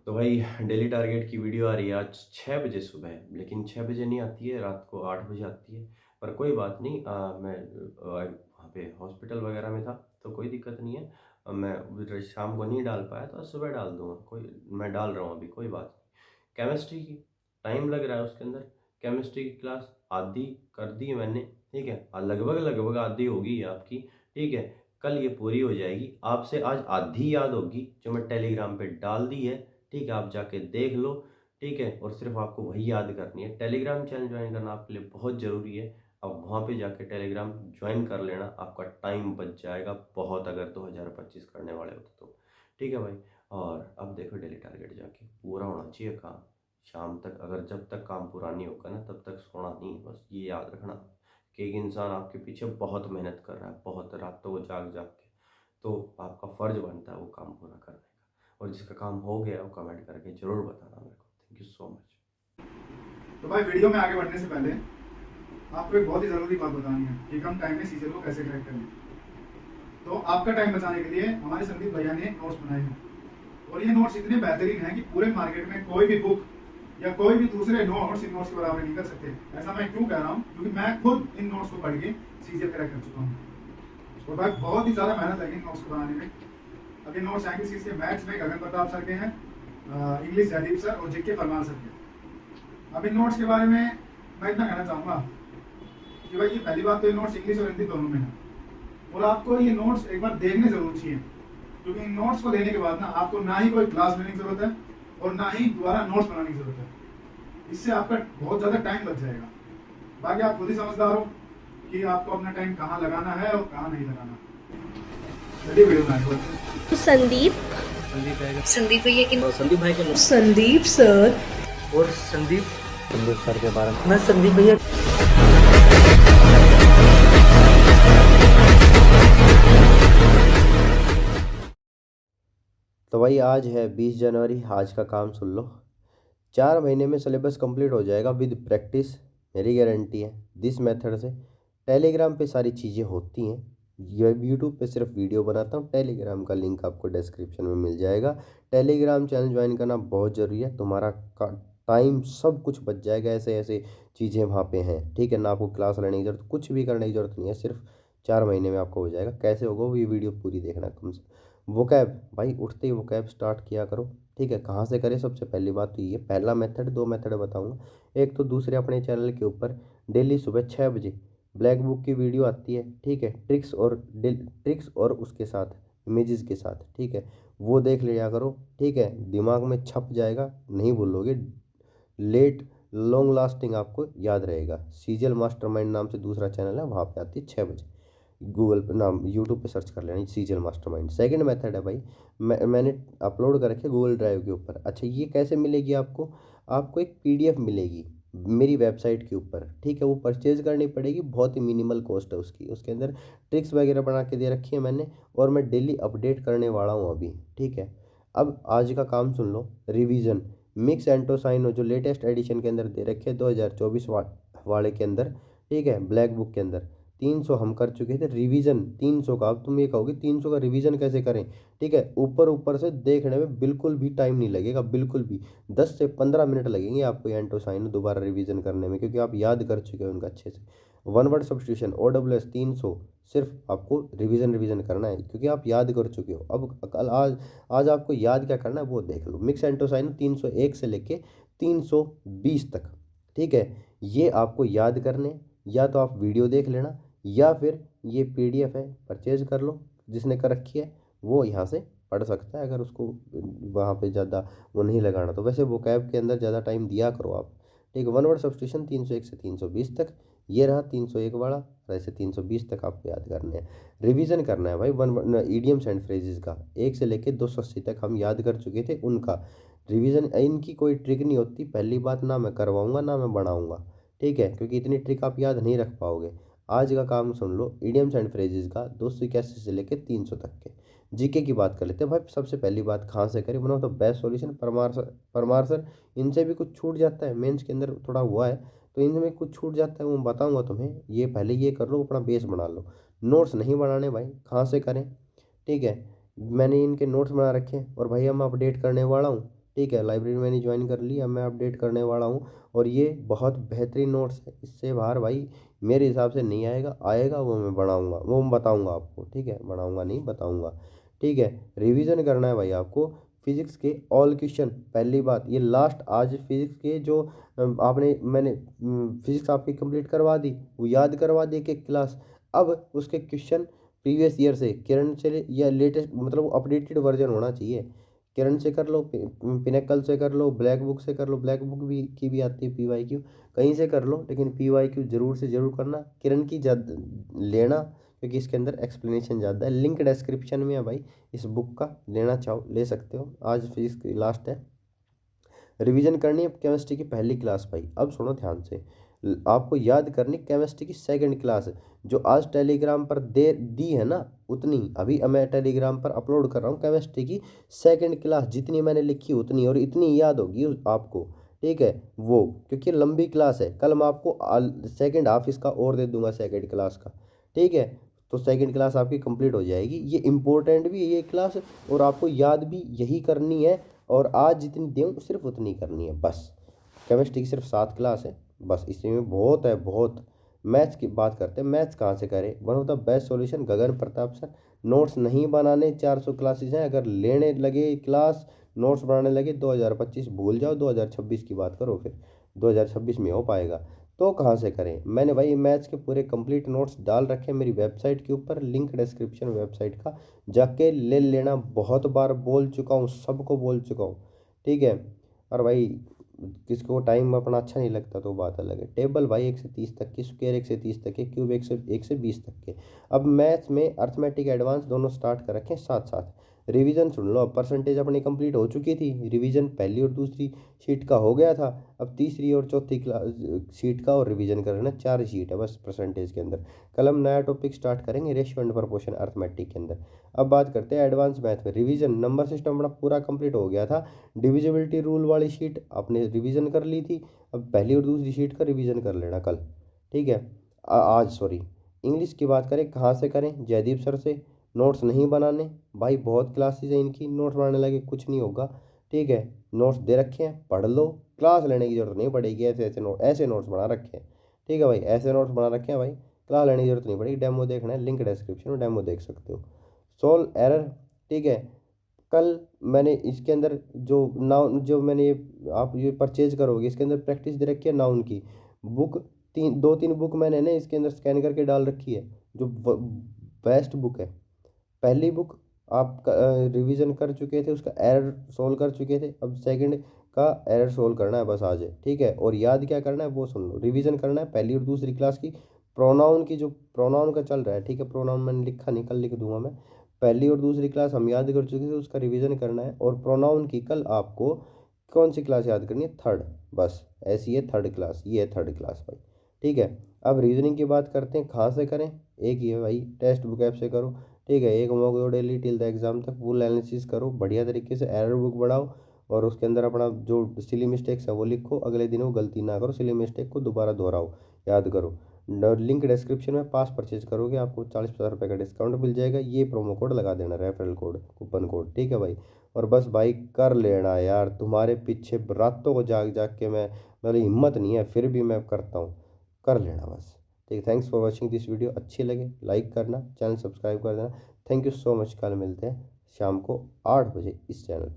तो भाई daily target की वीडियो आ रही है आज 6 बजे सुबह, लेकिन 6 बजे नहीं आती है, रात को 8 बजे आती है। पर कोई बात नहीं, मैं वहाँ पे हॉस्पिटल वगैरह में था, तो कोई दिक्कत नहीं है। मैं शाम को नहीं डाल पाया तो आज सुबह डाल दूँगा, कोई मैं डाल रहा हूँ अभी, कोई बात नहीं। केमिस्ट्री की टाइम लग रहा है उसके अंदर, केमिस्ट्री की क्लास आधी कर दी है मैंने, ठीक है? लगभग लगभग आधी होगी आपकी, ठीक है? कल ये पूरी हो जाएगी, आपसे आज आधी याद होगी जो मैं टेलीग्राम पे डाल दी है, ठीक है? आप जाके देख लो, ठीक है? और सिर्फ़ आपको वही याद करनी है। टेलीग्राम चैनल जॉइन करना आपके लिए बहुत ज़रूरी है। आप वहाँ पे जाके टेलीग्राम जॉइन कर लेना, आपका टाइम बच जाएगा बहुत, अगर 2025 करने वाले हो तो। ठीक है भाई? और अब देखो डेली टारगेट जाके पूरा होना चाहिए काम। शाम तक, अगर जब तक काम पूरा नहीं होगा ना तब तक सोना नहीं है, बस ये याद रखना कि एक इंसान आपके पीछे बहुत मेहनत कर रहा है, बहुत रातों को जाग-जाग के। तो आपका फ़र्ज़ बनता है वो काम पूरा करने का। और जिसका काम हो गया वो कमेंट करके ज़रूर बताना मेरे को। Thank you so much. तो भाई वीडियो में आगे बढ़ने से पहले आपको एक बहुत ही ज़रूरी बात बतानी है कि कम टाइम में सीजन को कैसे क्रैक करें। तो आपका टाइम बचाने के लिए हमारे संदीप भैया ने नोट्स बनाए हैं, और ये नोट्स इतने बेहतरीन हैं कि पूरे मार्केट में कोई भी बुक या कोई भी दूसरे नोट्स इन नोट्स के बराबर नहीं कर सकते। ऐसा मैं क्यों कह रहा हूँ, क्योंकि मैं खुद इन नोट्स को पढ़ के सीजन क्रैक कर चुका हूँ। और भाई बहुत ही ज़्यादा मेहनत लगी इन नोट्स को बनाने में। अब ये नोट्स हैं किसी के मैथ्स में गगन प्रताप सर के हैं, इंग्लिश जयदीप सर और जीके परमार सर के। अब इन नोट्स के बारे में मैं इतना कहना चाहूँगा कि भाई ये पहली बात तो ये नोट्स इंग्लिश और हिंदी दोनों में है, और आपको ये नोट्स एक बार देखने जरूर चाहिए, क्योंकि इन नोट्स को लेने के बाद ना आपको ना ही कोई क्लास लेने की जरूरत है और ना ही दोबारा नोट्स बनाने की जरूरत है। इससे आपका बहुत ज्यादा टाइम बच जाएगा। बाकी आप खुद ही समझदार हो कि आपको अपना टाइम कहाँ लगाना है और कहाँ नहीं लगाना। चलिए वीडियो में आगे बढ़ते हैं। संदीप संदीप भैया की संदीप भाई के संदीप सर और संदीप सर के बारे में मैं संदीप भैया तो भाई आज है 20 जनवरी। आज का काम सुन लो। 4 महीने में सिलेबस कंप्लीट हो जाएगा विद प्रैक्टिस, मेरी गारंटी है। दिस मेथड से टेलीग्राम पे सारी चीज़ें होती हैं। यूट्यूब पे सिर्फ वीडियो बनाता हूँ। टेलीग्राम का लिंक आपको डिस्क्रिप्शन में मिल जाएगा। टेलीग्राम चैनल ज्वाइन करना बहुत ज़रूरी है। तुम्हारा टाइम सब कुछ बच जाएगा। ऐसे ऐसे चीज़ें वहाँ पे हैं, ठीक है ना? आपको क्लास लेने की जरूरत, कुछ भी करने की ज़रूरत नहीं है। सिर्फ 4 महीने में आपको हो जाएगा। कैसे होगा वो ये वीडियो पूरी देखना कम से। वोकैब भाई, उठते ही वोकैब स्टार्ट किया करो, ठीक है? कहाँ से करें? सबसे पहली बात तो ये पहला मेथड, 2 मेथड बताऊंगा। एक तो दूसरे अपने चैनल के ऊपर डेली सुबह 6 बजे ब्लैक बुक की वीडियो आती है, ठीक है? ट्रिक्स और उसके साथ इमेजेस के साथ, ठीक है? वो देख लिया करो, ठीक है? दिमाग में छप जाएगा, नहीं भूलोगे। लेट लॉन्ग लास्टिंग आपको याद रहेगा। सीजल मास्टरमाइंड नाम से दूसरा चैनल है, वहाँ पे आती है 6 बजे। गूगल पे नाम, यूट्यूब पे सर्च कर लेना सीजल मास्टरमाइंड। सेकंड मेथड है भाई, मैंने अपलोड कर रखे गूगल ड्राइव के ऊपर। अच्छा, ये कैसे मिलेगी आपको? आपको एक पीडीएफ मिलेगी मेरी वेबसाइट के ऊपर, ठीक है? वो परचेज करनी पड़ेगी, बहुत ही मिनिमल कॉस्ट है उसकी। उसके अंदर ट्रिक्स वगैरह बना के दे रखी है मैंने, और मैं डेली अपडेट करने वाला हूँ अभी, ठीक है? अब आज का काम सुन लो। रिवीजन मिक्स एंटोसाइनो जो लेटेस्ट एडिशन के अंदर दे रखे हैं 2024 वाले के अंदर, ठीक है? ब्लैक बुक के अंदर 300 हम कर चुके थे रिवीजन। 300 का, अब तुम ये कहोगे 300 का रिवीजन कैसे करें? ठीक है, ऊपर ऊपर से देखने में बिल्कुल भी टाइम नहीं लगेगा, बिल्कुल भी। 10 से 15 मिनट लगेंगे आपको एंटोसाइन दोबारा रिवीजन करने में, क्योंकि आप याद कर चुके हो उनका अच्छे से। वन वर्ड सब्सटीट्यूशन OWS 300, सिर्फ आपको रिवीजन करना है, क्योंकि आप याद कर चुके हो। अब कल आज आपको याद क्या करना है वो देख लो। मिक्स एंटोसाइन 301 से लेके 320 तक, ठीक है? ये आपको याद करने, या तो आप वीडियो देख लेना, या फिर ये पीडीएफ है, परचेज कर लो। जिसने कर रखी है वो यहाँ से पढ़ सकता है, अगर उसको वहाँ पे ज़्यादा वो नहीं लगाना तो। वैसे वो कैब के अंदर ज़्यादा टाइम दिया करो आप, ठीक है? वन वर्ड सब्सटीट्यूशन 301 से 320 तक, ये रहा 301 वाला। ऐसे 320 तक आपको याद करने हैं। रिवीजन करना है भाई वन ईडियम्स एंड फ्रेजेस का, 1 से लेके 280 तक हम याद कर चुके थे उनका। रिवीजन इनकी कोई ट्रिक नहीं होती, पहली बात, ना मैं करवाऊँगा ना मैं बढ़ाऊँगा, ठीक है? क्योंकि इतनी ट्रिक आप याद नहीं रख पाओगे। आज का काम सुन लो, इडियम्स एंड फ्रेजेस का 281 से लेकर 300 तक के। जीके की बात कर लेते हैं भाई। सबसे पहली बात, कहाँ से करें? बनाओ तो बेस्ट सॉल्यूशन परमार सर। इनसे भी कुछ छूट जाता है, मेंस के अंदर थोड़ा हुआ है तो इनमें कुछ छूट जाता है, वो बताऊंगा तुम्हें। ये पहले ये कर लो, अपना बेस बना लो। नोट्स नहीं बनाने भाई, कहाँ से करें? ठीक है, मैंने इनके नोट्स बना रखे हैं और भाई हम अपडेट करने वाला हूँ, ठीक है। लाइब्रेरी मैंने ज्वाइन कर ली, अब मैं अपडेट करने वाला हूँ। और ये बहुत बेहतरीन नोट्स है, इससे बाहर भाई मेरे हिसाब से नहीं आएगा। आएगा वो मैं बनाऊँगा, वो मैं बताऊँगा आपको, ठीक है। बनाऊँगा नहीं, बताऊँगा, ठीक है। रिवीजन करना है भाई आपको फिजिक्स के ऑल क्वेश्चन। पहली बात ये लास्ट, आज फिजिक्स के जो मैंने फिजिक्स आपकी कंप्लीट करवा दी, वो याद करवा दी एक एक क्लास। अब उसके क्वेश्चन प्रीवियस ईयर से, किरण से, या लेटेस्ट मतलब अपडेटेड वर्जन होना चाहिए। किरण से कर लो, पिनेकल से कर लो, ब्लैक बुक से कर लो, ब्लैक बुक भी की भी आती है PYQ, कहीं से कर लो, लेकिन PYQ जरूर से ज़रूर करना। किरण की लेना, क्योंकि इसके अंदर एक्सप्लेनेशन ज़्यादा है। लिंक डिस्क्रिप्शन में है भाई इस बुक का, लेना चाहो ले सकते हो। आज फिजिक्स की लास्ट है, रिवीजन करनी है केमिस्ट्री की पहली क्लास भाई। अब सुनो ध्यान से, आपको याद करनी केमिस्ट्री की सेकंड क्लास, जो आज टेलीग्राम पर दे दी है ना, उतनी अभी मैं टेलीग्राम पर अपलोड कर रहा हूँ। केमिस्ट्री की सेकंड क्लास जितनी मैंने लिखी उतनी, और इतनी याद होगी आपको, ठीक है। वो क्योंकि लंबी क्लास है, कल मैं आपको सेकंड हाफ इसका और दे दूंगा सेकंड क्लास का, ठीक है। तो सेकंड क्लास आपकी कंप्लीट हो जाएगी। ये इंपॉर्टेंट भी है ये क्लास, और आपको याद भी यही करनी है। और आज जितनी दूँ सिर्फ उतनी करनी है बस। केमिस्ट्री की सिर्फ 7 क्लास है बस, इसी में बहुत है बहुत। मैथ्स की बात करते हैं, मैथ्स कहाँ से करें। One of the best solution Gagan Pratap sir. Notes नहीं बनाने, 400 क्लासेज हैं, अगर लेने लगे क्लास, नोट्स बनाने लगे, 2025 भूल जाओ, 2026 की बात करो, फिर 2026 में हो पाएगा। तो कहाँ से करें। मैंने भाई मैथ्स के पूरे कंप्लीट नोट्स डाल रखे हैं मेरी वेबसाइट के ऊपर, लिंक डिस्क्रिप्शन वेबसाइट का, जाके ले लेना। बहुत बार बोल चुका हूँ, सबको बोल चुका हूँ, ठीक है। और भाई किसको टाइम अपना अच्छा नहीं लगता तो बात अलग है। टेबल भाई 1 से 30 तक की, स्क्वायर 1 से 30 तक के, क्यूब 1 से 20 तक के। अब मैथ्स में अर्थमेटिक एडवांस दोनों स्टार्ट कर रखे हैं साथ साथ। रिवीजन सुन लो, अब परसेंटेज अपनी कंप्लीट हो चुकी थी, रिवीजन पहली और दूसरी शीट का हो गया था। अब तीसरी और चौथी शीट का और रिवीजन करना, 4 शीट है बस परसेंटेज के अंदर। कल हम नया टॉपिक स्टार्ट करेंगे, रेशियो एंड प्रोपोर्शन अर्थमेटिक के अंदर। अब बात करते हैं एडवांस मैथ में। रिवीजन नंबर सिस्टम अपना पूरा कंप्लीट हो गया था। डिविजिबिलिटी रूल वाली शीट आपने रिवीजन कर ली थी, अब पहली और दूसरी शीट का रिवीजन कर लेना कल, ठीक है। आज सॉरी। इंग्लिश की बात करें, कहाँ से करें, जयदीप सर से। नोट्स नहीं बनाने भाई, बहुत क्लासेज हैं इनकी, नोट्स बनाने लगे कुछ नहीं होगा, ठीक है। नोट्स दे रखे हैं, पढ़ लो, क्लास लेने की जरूरत नहीं पड़ेगी। ऐसे नोट्स बना रखे हैं, ठीक है भाई, ऐसे नोट्स बना रखे हैं भाई, क्लास लेने की जरूरत नहीं पड़ेगी। डेमो देखना है, लिंक डिस्क्रिप्शन में डेमो देख सकते हो। सोल्व एरर, ठीक है। कल मैंने इसके अंदर जो नाउन, जो मैंने ये आप ये परचेज करोगे, इसके अंदर प्रैक्टिस दे रखी है नाउन की बुक। 2-3 बुक मैंने ना इसके अंदर स्कैन करके डाल रखी है, जो बेस्ट बुक है। पहली बुक आप रिवीजन कर चुके थे, उसका एरर सोल्व कर चुके थे, अब सेकंड का एरर सोल्व करना है बस आज, ठीक है। और याद क्या करना है वो सुन लो। रिवीजन करना है पहली और दूसरी क्लास की प्रोनाउन की, जो प्रोनाउन का चल रहा है, ठीक है। प्रोनाउन मैंने लिखा नहीं, कल लिख दूंगा मैं। पहली और दूसरी क्लास हम याद कर चुके थे, उसका रिवीजन करना है। और प्रोनाउन की कल आपको कौन सी क्लास याद करनी है, थर्ड, बस ऐसी है थर्ड क्लास, ये है थर्ड क्लास भाई, ठीक है। अब रीजनिंग की बात करते हैं, कहाँ से करें। एक ही है भाई, टेक्स्ट बुक ऐप से करो, ठीक है। एक मॉक दो डेली टिल द एग्जाम तक, फुल एनालिसिस करो बढ़िया तरीके से, एरर बुक बढ़ाओ, और उसके अंदर अपना जो सिली मिस्टेक्स है वो लिखो, अगले दिन वो गलती ना करो, सिली मिस्टेक को दोबारा दोहराओ, याद करो। लिंक डिस्क्रिप्शन में पास परचेज करोगे आपको 40-50 रुपये का डिस्काउंट मिल जाएगा। ये प्रोमो कोड लगा देना, रेफरल कोड, कूपन कोड, ठीक है भाई। और बस भाई कर लेना यार, तुम्हारे पीछे रातों को जाग जाग के मैं, मेरी हिम्मत नहीं है फिर भी मैं करता हूँ, कर लेना बस, ठीक है। Thanks for watching this video, अच्छी लगे लाइक करना, चैनल सब्सक्राइब कर देना। Thank you so much. कल मिलते हैं शाम को 8 बजे इस चैनल।